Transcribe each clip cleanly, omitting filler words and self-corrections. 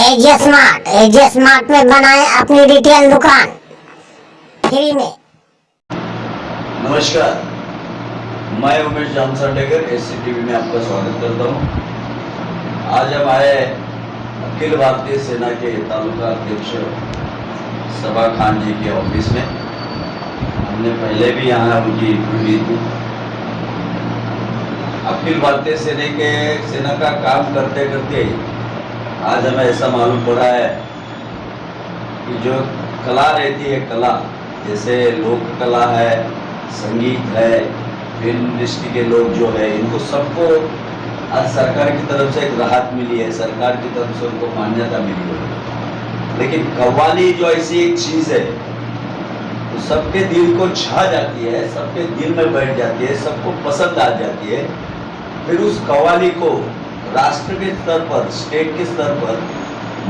एजे smart में बनाए अपनी रिटेल दुकान फ्री में। नमस्कार, मैं उमेश जामसाडेकर एससीटीवी में आपका स्वागत करता हूं। आज हम आए अखिल भारतीय सेना के तालुका अध्यक्ष सबा खान जी के ऑफिस में। हमने पहले भी यहाँ उनकी इंटरव्यू दी थी। अखिल भारतीय सेना का काम करते करते आज हमें ऐसा मालूम पड़ा है कि जो कला रहती है, कला जैसे लोक कला है, संगीत है, फिल्म इंडस्ट्री के लोग जो है, इनको सबको आज सरकार की तरफ से एक राहत मिली है, सरकार की तरफ से उनको मान्यता मिली है। लेकिन कव्वाली जो ऐसी एक चीज़ है तो सबके दिल को छा जाती है, सबके दिल में बैठ जाती है, सबको पसंद आ जाती है। फिर उस कव्वाली को राष्ट्र के स्तर पर, स्टेट के स्तर पर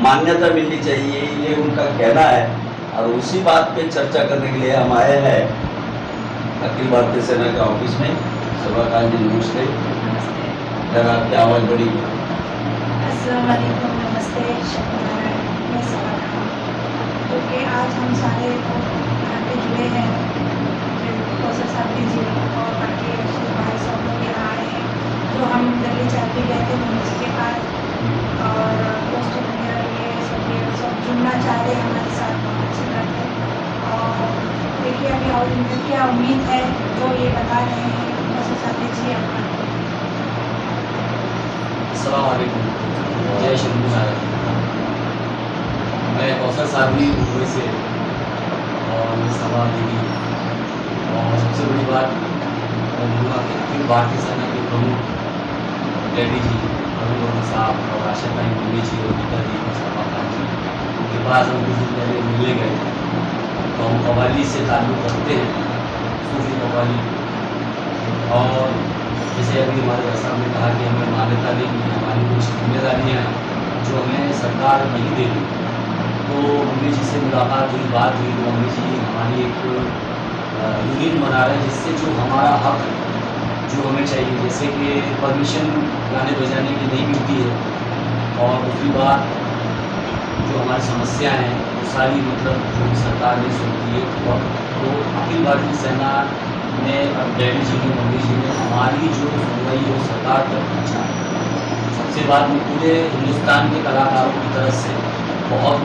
मान्यता मिलनी चाहिए, ये उनका कहना है। और उसी बात पे चर्चा करने के लिए हम आए हैं अखिल भारतीय सेना के ऑफिस में। सबा खान जी नमस्ते। अगर आपकी आवाज़ बड़ी। अस्सलाम वालेकुम, नमस्ते। मैं सबा खान, क्योंकि आज हम सारे यहाँ पे जुड़े हैं, प्रोफेसर साहब जी और बाकी भाई सब लोग यहाँ आए हैं। जो हम दिल्ली चाहते गए थे उसके बाद और पोस्ट वगैरह ये सब जुड़ना चाह रहे हैं हमारे साथ, बहुत अच्छी बात है। और देखिए अभी और इनकी क्या उम्मीद है जो ये बता रहे हैं प्रोफेसर साहब जी अपना। अस्सलाम वालेकुम, जय श्री गुरु। मैं कौशल साहबी मुंबई से और सबा दीदी, और सबसे बड़ी बात मैं बोलूँगा कि अखिल भारतीय सेना के प्रमुख रेड्डी जी, अरुण साहब और राशिद भाई मुंबई जी और गीता जी और सबा खान जी, उनके पास हम कुछ दिन पहले मिलने गए थे। तो हम कव्वाली से ताल्लुक़ रखते हैं, सूफी कव्वाली। और जैसे अभी हमारे साहब ने कहा कि हमें मान्यता नहीं मिली, हमारी कुछ जिम्मेदारियाँ हैं जो हमें सरकार नहीं दे रही। तो मम्मी जी से मुलाकात हुई, बात हुई, तो मम्मी जी हमारी एक यूनियन बना रहे हैं जिससे जो हमारा हक जो हमें चाहिए, जैसे कि परमिशन गाने बजाने की नहीं मिलती है। और दूसरी बात जो हमारी समस्या हैं वो सारी मतलब जो सरकार ने सुनती है। तो अखिल भारतीय सेना ने डैडी जी ने, मम्मी जी ने हमारी जो सुनवाई वो सरकार तक पहुँचा। सबसे बात में पूरे हिंदुस्तान के कलाकारों की तरफ से बहुत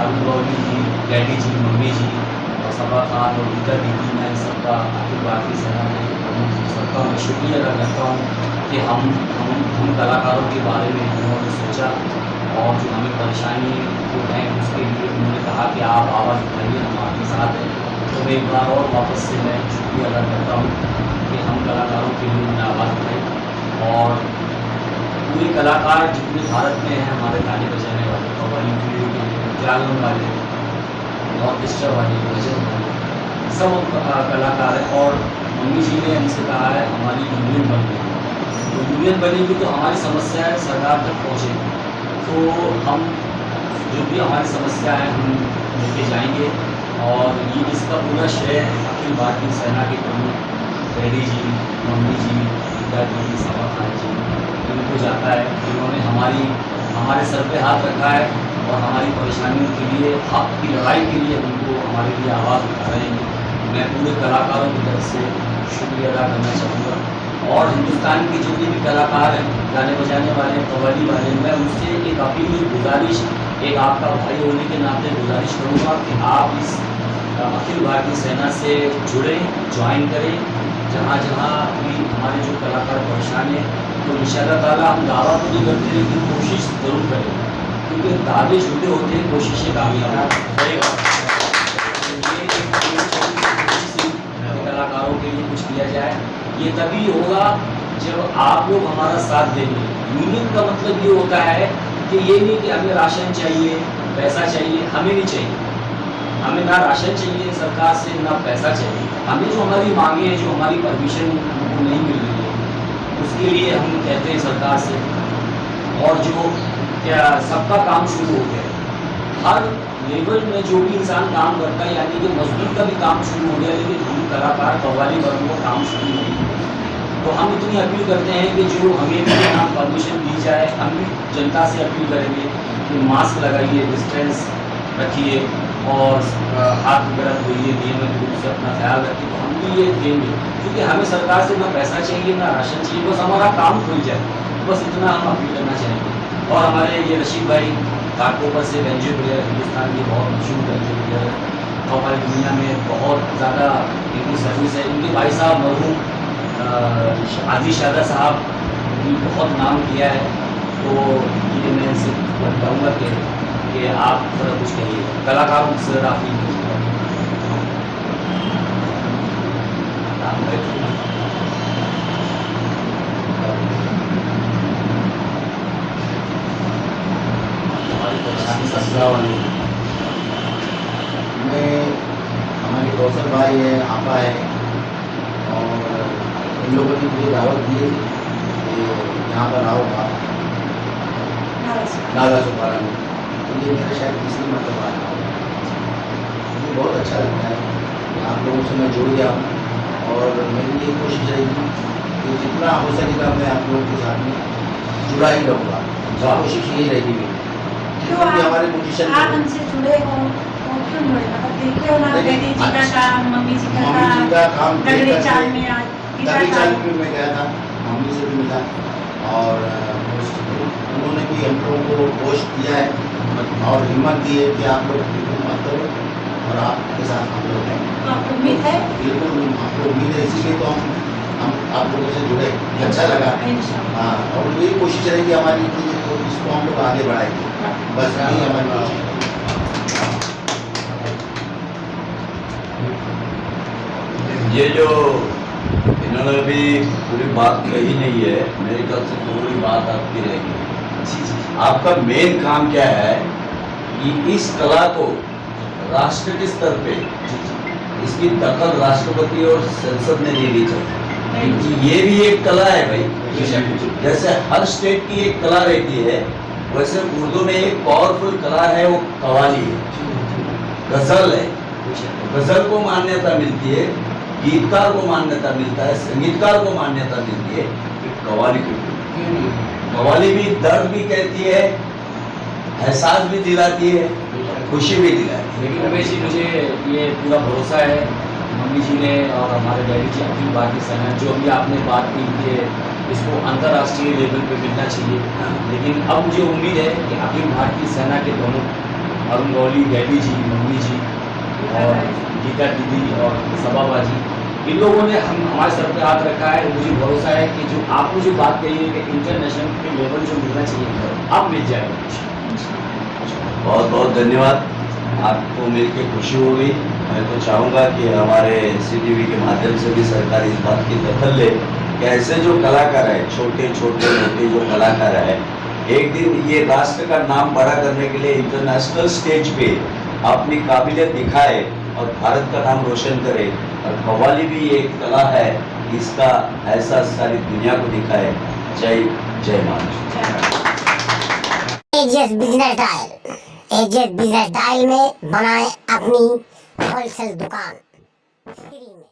अरुण गौरी जी, डैडी जी, मम्मी जी और सबा खान और गीता दीदी, मैं सबका अखिल भारतीय सेना के प्रमुख सबका मैं शुक्रिया अदा करता हूँ कि हम कलाकारों के बारे में उन्होंने सोचा और जो हमें परेशानी जो है उसके लिए उन्होंने कहा कि आप आवाज़ उठाइए, हम आपके साथ हैं। तो मैं एक बार और वापस से मैं शुक्रिया अदा करता हूँ कि हम कलाकारों के लिए उन्हें आवाज़ उठाई। और पूरे कलाकार जितने भारत में हैं, हमारे गाने बजाने वाले, कव्वाली के जागरण वाले, ऑर्केस्ट्रा वाले, भजन वाले, सब कलाकार हैं। और मम्मी जी ने हमसे कहा है हमारी यूनियन बन गई, तो यूनियन बनेगी तो हमारी समस्याएं सरकार तक पहुँचेगी। तो हम जो भी हमारी समस्या है हम लेके जाएंगे। और ये इसका पूरा श्रेय अखिल भारतीय सेना के प्रमुख डैडी जी, मम्मी जी, गीता जी, सबा खान जी, इनको जाता है। इन्होंने हमारे सर पे हाथ रखा है और हमारी परेशानियों के लिए, हक की लड़ाई के लिए उनको हमारे लिए आवाज़ उठा रहे हैं। मैं पूरे कलाकारों की तरफ से शुक्रिया अदा करना चाहूँगा। और हिंदुस्तान के जितने भी कलाकार हैं, गाने बजाने वाले, कव्वाली वाले, मैं उनसे एक अपील, गुजारिश, एक आपका भाई होने के नाते गुजारिश करूँगा कि आप इस अखिल भारतीय सेना से जुड़ें, ज्वाइन करें। जहाँ जहाँ भी हमारे जो कलाकार परेशान हैं, तो इंशाअल्लाह ताला हम दावा तो नहीं करते लेकिन कोशिश ज़रूर करें, क्योंकि दावे झूठे होते हैं, कोशिशें कामयाब रहेगा। कलाकारों के लिए कुछ किया जाए, ये तभी होगा जब आप लोग हमारा साथ देंगे। यूनियन का मतलब ये होता है कि ये नहीं कि हमें राशन चाहिए, पैसा चाहिए, हमें नहीं चाहिए। हमें ना राशन चाहिए सरकार से, ना पैसा चाहिए। हमें जो हमारी मांगे हैं, जो हमारी परमिशन हमको नहीं मिल रही है, उसके लिए हम कहते हैं सरकार से। और जो क्या सबका काम शुरू हो गया, हर लेवल में जो भी इंसान काम करता है, यानी कि मजदूर का भी काम शुरू हो गया, लेकिन हम कलाकार कव्वाली वर्ग को काम शुरू नहीं। तो हम इतनी अपील करते हैं कि जो हमें भी यहाँ परमिशन दी जाए, हम भी जनता से अपील करेंगे कि मास्क लगाइए, डिस्टेंस रखिए और हाथ वगैरह धोइए, नियमित रूप से अपना ख्याल रखिए। तो हम भी ये देंगे, क्योंकि हमें सरकार से ना पैसा चाहिए ना राशन चाहिए, बस हमारा काम खुल जाए, बस इतना हम अपील करना चाहेंगे। और हमारे ये रशीद भाई घाटकोपर से बेंजो प्लेयर, हिंदुस्तान के बहुत मशहूर बेंजो प्लेयर है, और हमारी दुनिया में बहुत ज़्यादा इनकी सर्विस है। इनके भाई साहब मरहूम आदि शादा साहब ने बहुत नाम किया है। तो ये मैं इनसे बताऊँगा कि आप थोड़ा कुछ कहिए कलाकारों से राफी मैं हमारे कौशल भाई है, आपा है, और इन लोगों ने मुझे दावत दी है कि यहाँ पर आओ आप नागा सुपारा में। तो ये मेरा शायद तीसरी मतलब आ रहा है। मुझे बहुत अच्छा लगता है कि आप लोगों से मैं जुड़ गया हूँ, और मेरी ये कोशिश रहेगी कि जितना हो सकेगा मैं आप लोगों के साथ में जुड़ा ही रहूँगा। कोशिश यही रहेगी मेरी, क्योंकि हमारे म्यूजिशियन आप हमसे जुड़े हो और क्यों जुड़े, मतलब देखे हो ना बेटी जी का काम, मम्मी जी का काम, तगड़ी चाल में आज तगड़ी चाल में मैं गया था, मम्मी से भी मिला, और उन्होंने भी हम लोगों को पोस्ट किया है और हिम्मत दी है कि आप लोग बिल्कुल मत करो, और आपके साथ हम लोग हैं। आपको उम्मीद है? बिल्कुल आपको उम्मीद है, इसीलिए तो हम आप लोगों से जुड़े, अच्छा लगा। हाँ, और यही कोशिश रहेगी हमारी कि इसको हम लोग आगे बढ़ाएंगे, बस यही हमारी कोशिश है। ये जो इन्होंने भी पूरी बात कही नहीं है, मेरे ख्याल से पूरी बात आपकी रहेगी। आपका मेन काम क्या है कि इस कला को राष्ट्र के स्तर पे इसकी दखल राष्ट्रपति और संसद ने लेनी चाहिए, क्योंकि ये भी एक कला है भाई। जैसे हर स्टेट की एक कला रहती है, वैसे उर्दू में एक पावरफुल कला है, वो कव्वाली है, गजल है। गजल को मान्यता मिलती है, गीतकार को मान्यता मिलता है, संगीतकार को मान्यता मिलती है, कव्वाली को कव्वाली भी दर्द भी कहती है, एहसास भी दिलाती है, खुशी भी दिलाती है। लेकिन रमेश जी, मुझे ये पूरा भरोसा है मम्मी जी ने और हमारे डैडी जी अखिल भारतीय सेना, जो भी आपने बात की कि इसको अंतर्राष्ट्रीय लेवल पे मिलना चाहिए, लेकिन अब मुझे उम्मीद है कि अखिल भारतीय सेना के प्रमुख अरुण गौली, डैडी जी, मम्मी जी और गीता दीदी और सबाबा जी, इन लोगों ने हमारे सर पे हाथ रखा है। मुझे भरोसा है कि जो आपने जो बात कही है कि इंटरनेशनल के लेवल जो मिलना चाहिए अब मिल जाएगा। बहुत बहुत धन्यवाद, आपको मिलके खुशी हो गई। मैं तो चाहूँगा कि हमारे CTV के माध्यम से भी सरकार इस बात की दखल ले कि ऐसे जो कलाकार है, छोटे छोटे मोटे जो कलाकार है, एक दिन ये राष्ट्र का नाम बड़ा करने के लिए इंटरनेशनल स्टेज पे अपनी काबिलियत दिखाए और भारत का नाम रोशन करे। और कव्वाली भी एक कला है, इसका एहसास सारी दुनिया को दिखाए। जय जय महाराष्ट्र। एजेस बिजनेस डायल, एजेस बिजनेस डायल में बनाए अपनी होलसेल दुकान फ्री में।